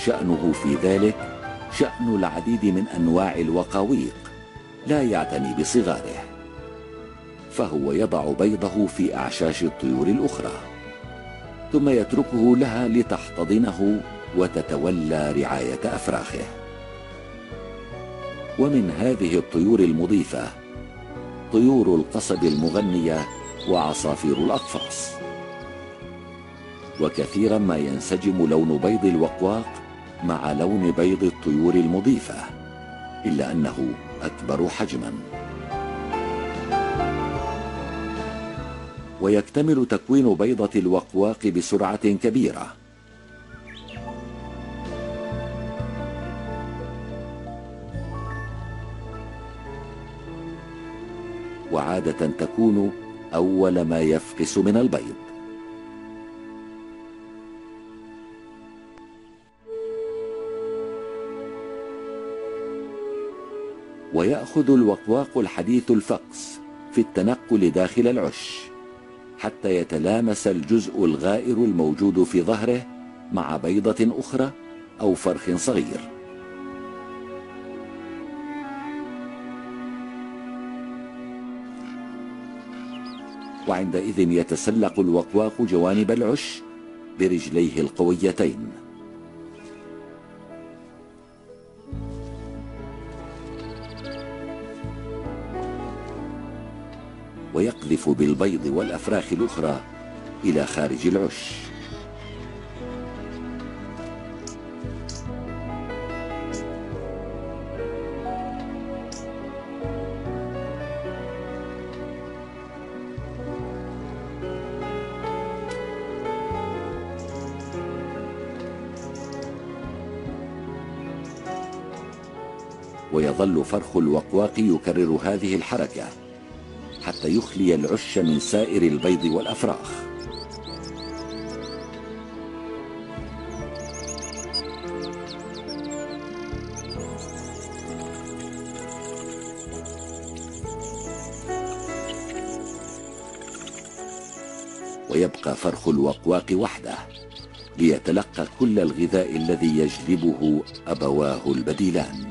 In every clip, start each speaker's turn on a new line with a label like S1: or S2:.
S1: شأنه في ذلك شأن العديد من أنواع الوقاويق، لا يعتني بصغاره، فهو يضع بيضه في أعشاش الطيور الأخرى ثم يتركه لها لتحتضنه وتتولى رعاية أفراخه. ومن هذه الطيور المضيفة طيور القصب المغنية وعصافير الأقفاص. وكثيرا ما ينسجم لون بيض الوقواق مع لون بيض الطيور المضيفة، إلا أنه أكبر حجما. ويكتمل تكوين بيضة الوقواق بسرعة كبيرة، وعادة تكون أول ما يفقس من البيض. ويأخذ الوقواق الحديث الفقس في التنقل داخل العش حتى يتلامس الجزء الغائر الموجود في ظهره مع بيضة أخرى أو فرخ صغير. وعندئذ يتسلق الوقواق جوانب العش برجليه القويتين، ويقذف بالبيض والأفراخ الأخرى إلى خارج العش. ويظل فرخ الوقواق يكرر هذه الحركة حتى يخلي العش من سائر البيض والأفراخ. ويبقى فرخ الوقواق وحده ليتلقى كل الغذاء الذي يجلبه أبواه البديلان.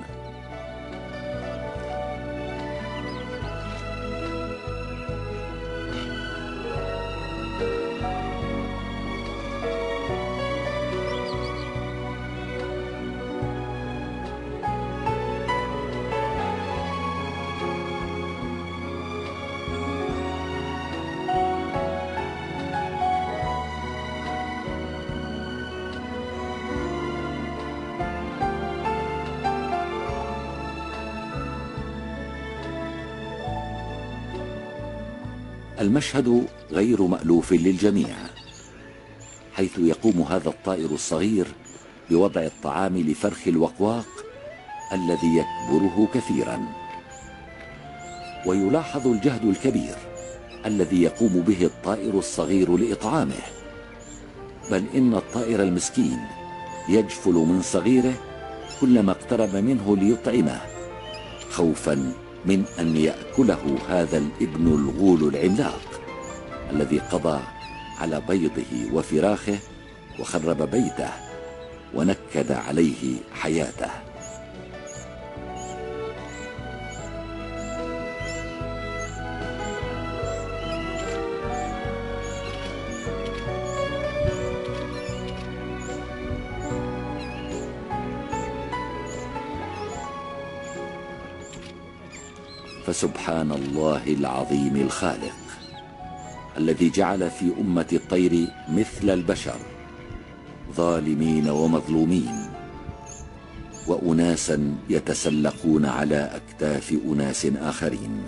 S1: المشهد غير مألوف للجميع، حيث يقوم هذا الطائر الصغير بوضع الطعام لفرخ الوقواق الذي يكبره كثيرا. ويلاحظ الجهد الكبير الذي يقوم به الطائر الصغير لإطعامه، بل إن الطائر المسكين يجفل من صغيره كلما اقترب منه ليطعمه، خوفا من أن يأكله هذا الابن الغول العملاق الذي قضى على بيضه وفراخه وخرب بيته ونكد عليه حياته. فسبحان الله العظيم الخالق الذي جعل في أمة الطير مثل البشر، ظالمين ومظلومين، وأناسا يتسلقون على أكتاف أناس آخرين.